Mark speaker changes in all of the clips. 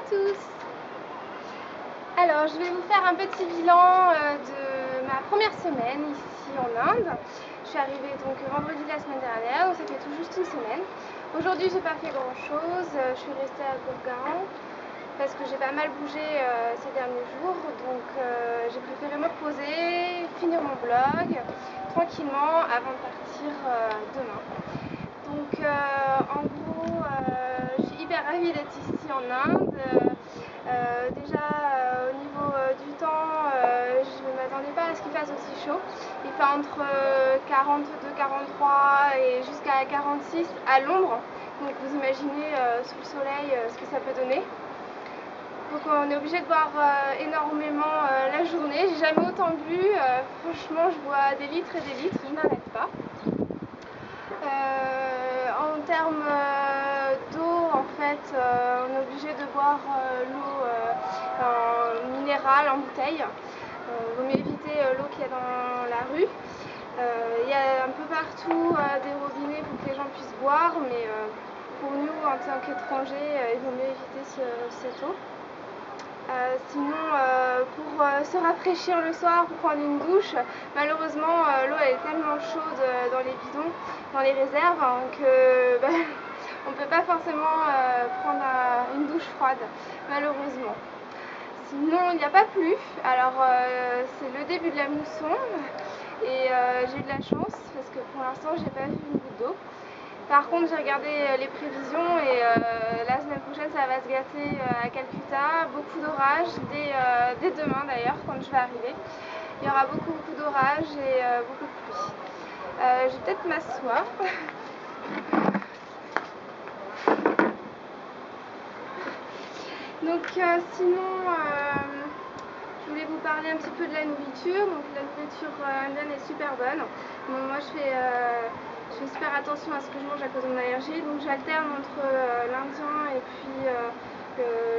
Speaker 1: tous. Alors je vais vous faire un petit bilan de ma première semaine ici en Inde. Je suis arrivée donc vendredi de la semaine dernière, donc ça fait tout juste une semaine. Aujourd'hui j'ai pas fait grand chose, je suis restée à Gurgaon parce que j'ai pas mal bougé ces derniers jours, donc j'ai préféré me reposer, finir mon blog tranquillement avant de partir demain. Donc en gros je suis hyper ravie d'être ici en Inde. Déjà au niveau du temps, je ne m'attendais pas à ce qu'il fasse aussi chaud. Il fait entre 42, 43 et jusqu'à 46 à l'ombre. Donc vous imaginez sous le soleil ce que ça peut donner. Donc on est obligé de boire énormément la journée. J'ai jamais autant bu. Franchement, je bois des litres et des litres, je n'arrête pas. En termes d'eau, en fait, on est obligé de boire l'eau minérale en bouteille. Il vaut mieux éviter l'eau qu'il y a dans la rue. Il y a un peu partout des robinets pour que les gens puissent boire, mais pour nous, en tant qu'étrangers, il vaut mieux éviter cette eau. Sinon, pour se rafraîchir le soir, pour prendre une douche, malheureusement l'eau est tellement chaude dans les bidons, dans les réserves, que on ne peut pas forcément prendre une douche froide, malheureusement. Sinon, il n'y a pas plu, alors c'est le début de la mousson et j'ai eu de la chance parce que pour l'instant j'ai pas vu une goutte d'eau. Par contre, j'ai regardé les prévisions et la semaine prochaine, ça va se gâter à Calcutta. Beaucoup d'orages, dès demain d'ailleurs, quand je vais arriver. Il y aura beaucoup d'orages et beaucoup de pluie. Je vais peut-être m'asseoir. Donc sinon, je voulais vous parler un petit peu de la nourriture. Donc la nourriture indienne est super bonne. Bon, moi je fais super attention à ce que je mange à cause de mon allergie, donc j'alterne entre l'indien et puis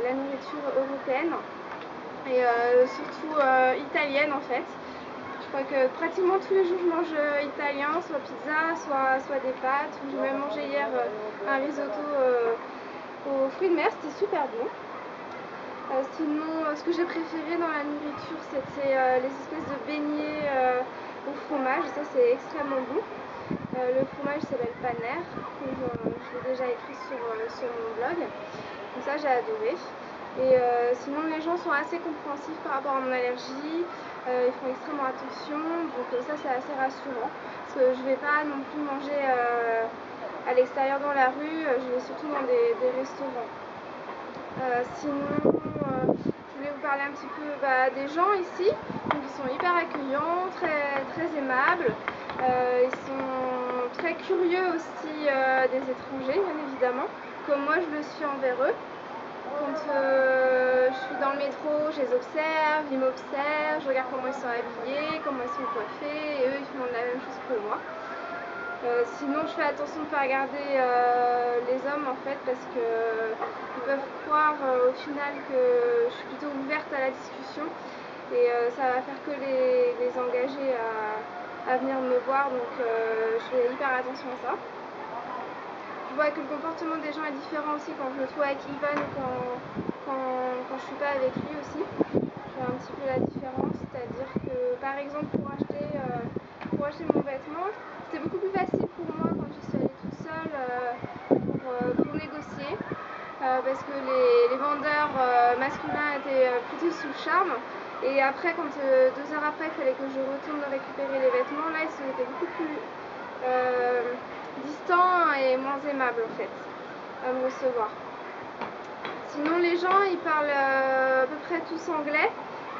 Speaker 1: la nourriture européenne et surtout italienne en fait. Je crois que pratiquement tous les jours je mange italien, soit pizza, soit des pâtes. J'ai même mangé hier un risotto aux fruits de mer, c'était super bon. Sinon, ce que j'ai préféré dans la nourriture, c'était les espèces de beignets au fromage, ça c'est extrêmement bon. Le fromage s'appelle Paner, je l'ai déjà écrit sur mon blog, donc ça j'ai adoré. Et sinon les gens sont assez compréhensifs par rapport à mon allergie, ils font extrêmement attention, donc ça c'est assez rassurant, parce que je ne vais pas non plus manger à l'extérieur dans la rue, je vais surtout dans des restaurants. Sinon, je voulais vous parler un petit peu des gens ici. Donc, ils sont hyper accueillants, très aimables. Ils sont très curieux aussi des étrangers, bien évidemment, comme moi je le suis envers eux. Quand je suis dans le métro, je les observe, ils m'observent, je regarde comment ils sont habillés, comment ils sont coiffés, et eux ils font la même chose pour moi. Sinon je fais attention de ne pas regarder les hommes en fait, parce qu'ils peuvent croire au final que je suis plutôt ouverte à la discussion et ça va faire que les engager à venir me voir, donc je fais hyper attention à ça. Je vois que le comportement des gens est différent aussi quand je me trouve avec Ivan ou quand je suis pas avec lui aussi. Je vois un petit peu la différence, c'est-à-dire que par exemple pour acheter mon vêtement, c'était beaucoup plus facile pour moi quand je suis allée toute seule pour négocier, parce que les vendeurs masculins étaient plutôt sous le charme. Et après, quand 2 heures après, il fallait que je retourne récupérer les vêtements, là, ils étaient beaucoup plus distants et moins aimables en fait à me recevoir. Sinon, les gens, ils parlent à peu près tous anglais,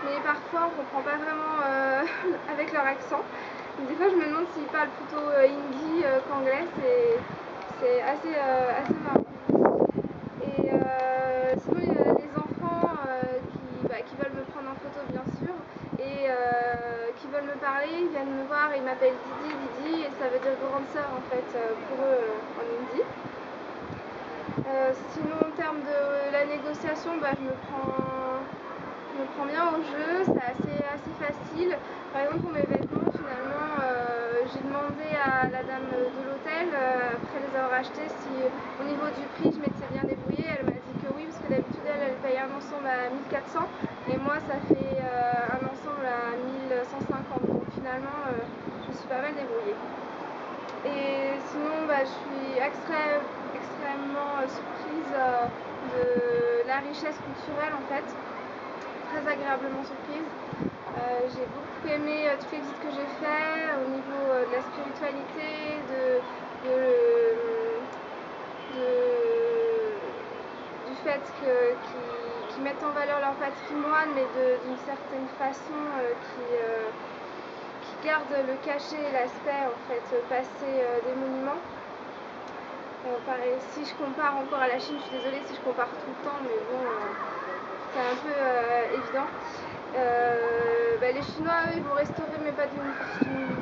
Speaker 1: mais parfois on comprend pas vraiment avec leur accent. Donc, des fois, je me demande s'ils parlent plutôt hindi qu'anglais. C'est assez marrant. Et sinon, il y a les enfants qui veulent me prendre en photo, bien sûr, et qui veulent me parler. Ils viennent me voir, ils m'appellent Didi, et ça veut dire grande sœur en fait pour eux en hindi. Sinon, en termes de la négociation, je me prends bien au jeu, c'est assez facile. Par exemple, pour mes vêtements, finalement, j'ai demandé à la dame de l'hôtel, après les avoir achetés, si au niveau du prix je m'étais bien débrouillée. Elle m'a dit que oui, parce que d'habitude elle paye 1 à 1400 et moi ça fait un ensemble à 1150. Donc finalement je me suis pas mal débrouillée. Et sinon je suis extrêmement surprise de la richesse culturelle en fait, très agréablement surprise. J'ai beaucoup aimé toutes les visites que j'ai faites au niveau de la spiritualité, du fait qu'ils mettent en valeur leur patrimoine, mais d'une certaine façon qui gardent le cachet et l'aspect en fait passé des monuments. Pareil, si je compare encore à la Chine, je suis désolée si je compare tout le temps, mais bon, c'est un peu évident. Les Chinois, eux, ils vont restaurer, mais pas d'une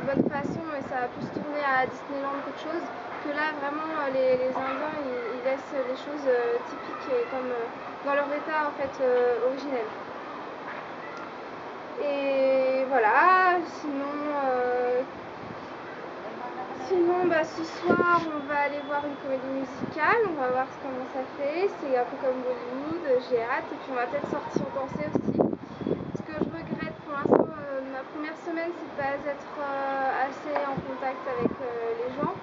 Speaker 1: bonne façon, et ça va plus tourner à Disneyland qu'autre chose. Que là, vraiment, les Indiens, ils laissent les choses typiques et comme dans leur état en fait originel. Et voilà, sinon ce soir on va aller voir une comédie musicale, on va voir comment ça fait, c'est un peu comme Bollywood, j'ai hâte, et puis on va peut-être sortir danser aussi. Ce que je regrette pour l'instant, ma première semaine, c'est de ne pas être assez en contact avec les gens.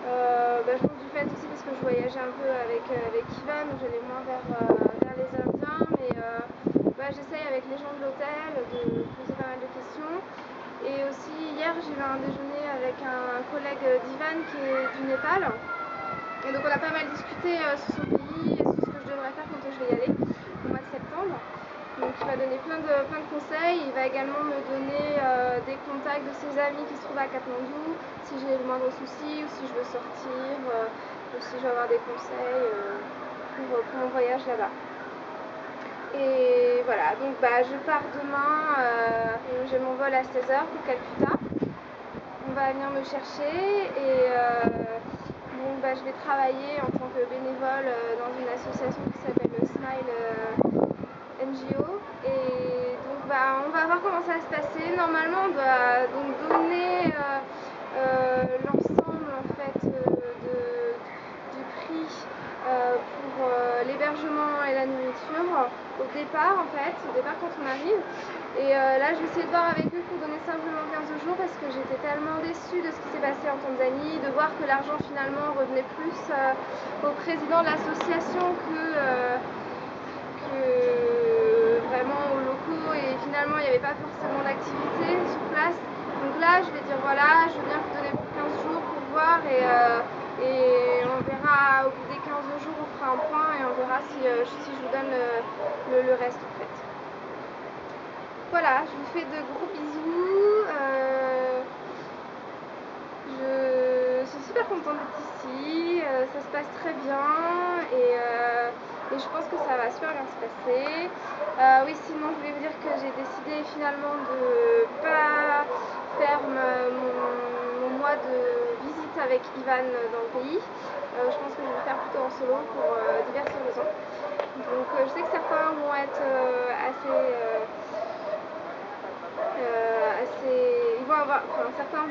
Speaker 1: Je pense du fait aussi parce que je voyageais un peu avec Ivan, donc j'allais moins vers les Indiens, mais j'essaye avec les gens de l'hôtel de poser pas mal de questions. Et aussi hier j'ai eu un déjeuner avec un collègue d'Ivan qui est du Népal, et donc on a pas mal discuté sur son pays et sur ce que je devrais faire quand je vais y aller au mois de septembre. Donc il m'a donné plein de conseils. Il va également me donner des contacts de ses amis qui se trouvent à Katmandou si j'ai le moindre souci ou si je veux sortir ou si je veux avoir des conseils pour mon voyage là-bas. Et voilà, donc je pars demain, j'ai mon vol à 16h pour Calcutta. On va venir me chercher et je vais travailler en tant que bénévole dans une association qui s'appelle le Smile NGO. Et donc on va voir comment ça va se passer. Normalement on doit donc donner l'ensemble en fait du prix pour l'hébergement et la nourriture au départ quand on arrive. Et là je vais essayer de voir avec eux pour donner simplement 15 jours parce que j'étais tellement déçue de ce qui s'est passé en Tanzanie, de voir que l'argent finalement revenait plus au président de l'association que vraiment aux locaux, et finalement il n'y avait pas forcément d'activité sur place. Donc là je vais dire voilà, je veux bien vous donner pour 15 jours pour voir, et on verra au bout des 15 jours, on fera un point et on verra si je vous donne le reste en fait. Voilà, je vous fais de gros bisous. Je suis super contente d'être ici, ça se passe très bien et je pense que ça va super bien se passer. Oui, sinon je voulais vous dire que j'ai décidé finalement de pas faire mon mois de visite avec Ivan dans le pays. Je pense que je vais le faire plutôt en solo pour diverses raisons. Donc je sais que certains vont être certains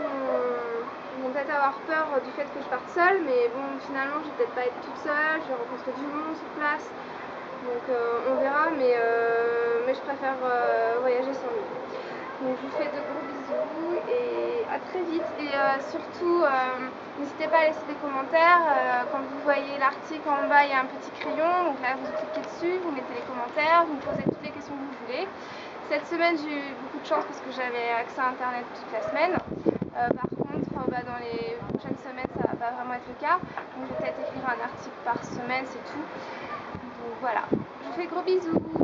Speaker 1: vont peut-être avoir peur du fait que je parte seule, mais bon, finalement je vais peut-être pas être toute seule, je vais rencontrer du monde sur place, donc on verra, mais je préfère voyager sans lui. Donc je vous fais de gros bisous et à très vite, et surtout n'hésitez pas à laisser des commentaires. Quand vous voyez l'article en bas, il y a un petit crayon, donc là vous cliquez dessus, vous mettez les commentaires, vous me posez toutes les questions que vous voulez. Cette semaine j'ai eu beaucoup de chance parce que j'avais accès à internet toute la semaine. Par contre dans les prochaines semaines ça va pas vraiment être le cas, donc je vais peut-être écrire un article par semaine, c'est tout. Donc voilà, je vous fais gros bisous.